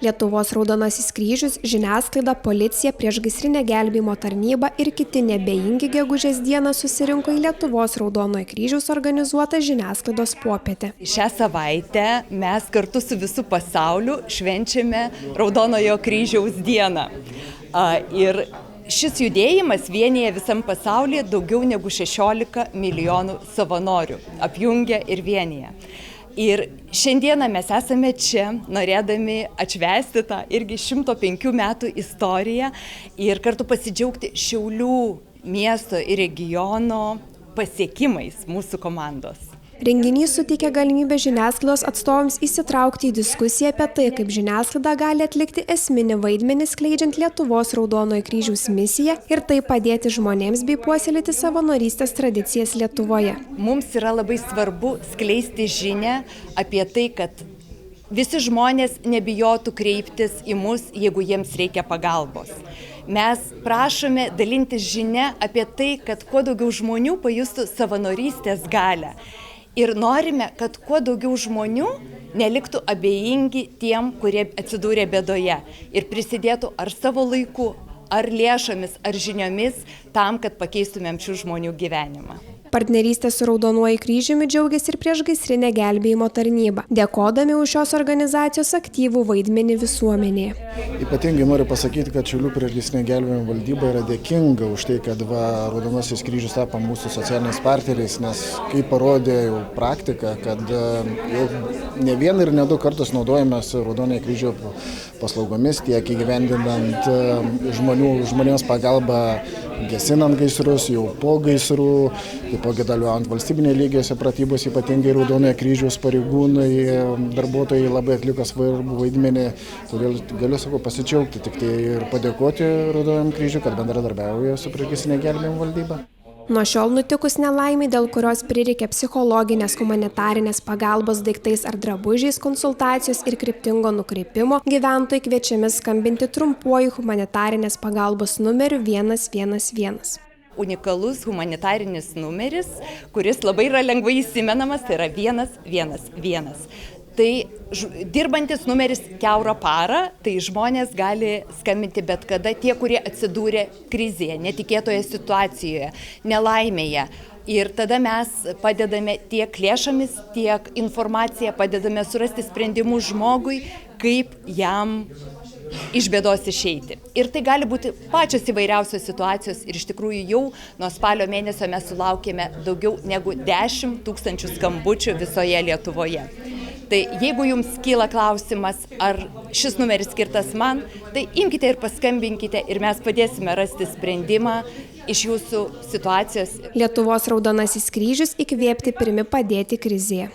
Lietuvos Raudonasis kryžius, žiniasklaida, policija, priešgaisrinė gelbėjimo tarnyba ir kiti neabejingi gegužės dieną susirinko į Lietuvos Raudonojo kryžiaus organizuotą žiniasklaidos popietę. Šią savaitę mes kartu su visu pasauliu švenčiame Raudonojo kryžiaus dieną. Ir šis judėjimas vienyje visam pasaulyje daugiau negu 16 milijonų savanorių, apjungia ir vienyje. Ir šiandieną mes esame čia, norėdami atšvęsti tą irgi 105 metų istoriją ir kartu pasidžiaugti Šiaulių miesto ir regiono pasiekimais mūsų komandos. Renginys suteikia galimybę žiniasklaidos atstovams įsitraukti į diskusiją apie tai, kaip žiniasklaida gali atlikti esminį vaidmenį skleidžiant Lietuvos Raudonojo kryžiaus misiją ir tai padėti žmonėms bei puoselėti savanorystės tradicijas Lietuvoje. Mums yra labai svarbu skleisti žinią apie tai, kad visi žmonės nebijotų kreiptis į mus, jeigu jiems reikia pagalbos. Mes prašome dalintis žinią apie tai, kad kuo daugiau žmonių pajustų savanorystės galią. Ir norime, kad kuo daugiau žmonių neliktų abejingi tiem, kurie atsidūrė bėdoje ir prisidėtų ar savo laiku, ar lėšomis, ar žiniomis tam, kad pakeistumėm šių žmonių gyvenimą. Partnerystė su Raudonuoju kryžiumi džiaugiasi ir priešgaisrinė gelbėjimo tarnyba, dėkodami už šios organizacijos aktyvų vaidmenį visuomenėje. Ypatingai noriu pasakyti, kad Šiaulių priešgaisrinė gelbėjimo valdyba yra dėkinga už tai, kad Raudonasis kryžius tapo mūsų socialiniais partneriais, nes kaip parodė jau praktika, kad jau ne vieną ir ne du kartus naudojamės Raudonojo kryžio paslaugomis, tiek įgyvendinant žmonėms pagalbą gesinant gaisrus, jau po gaisrų, taipogi dalyvaujant valstybinėje lygiuose pratybos, ypatingai Raudonojo kryžiaus pareigūnai, darbuotojai labai atliko svarbų vaidmenį, todėl galiu pasidžiaugti tik tai ir padėkoti Raudonajam kryžiui, kad bendradarbiauja su priešgaisrinė gelbėjimo valdyba. Nuo šiol nutikus nelaimei, dėl kurios prireikė psichologinės humanitarinės pagalbos daiktais ar drabužiais, konsultacijos ir kryptingo nukreipimo, gyventojai kviečiami skambinti trumpuoju humanitarinės pagalbos numeriu 111. Unikalus humanitarinis numeris, kuris labai yra lengvai įsimenamas, tai yra 111. Tai dirbantis numeris kiaurą parą, tai žmonės gali skambinti bet kada, tie, kurie atsidūrė krizėje, netikėtoje situacijoje, nelaimėje. Ir tada mes padedame tiek lėšomis, tiek informaciją, padedame surasti sprendimus žmogui, kaip jam iš bėdos išeiti. Ir tai gali būti pačios įvairiausios situacijos ir iš tikrųjų jau nuo spalio mėnesio mes sulaukėme daugiau negu 10 000 skambučių visoje Lietuvoje. Tai jeigu jums kyla klausimas, ar šis numeris skirtas man, tai imkite ir paskambinkite ir mes padėsime rasti sprendimą iš jūsų situacijos. Lietuvos Raudonasis kryžius įkvėpti pirmi padėti krizėje.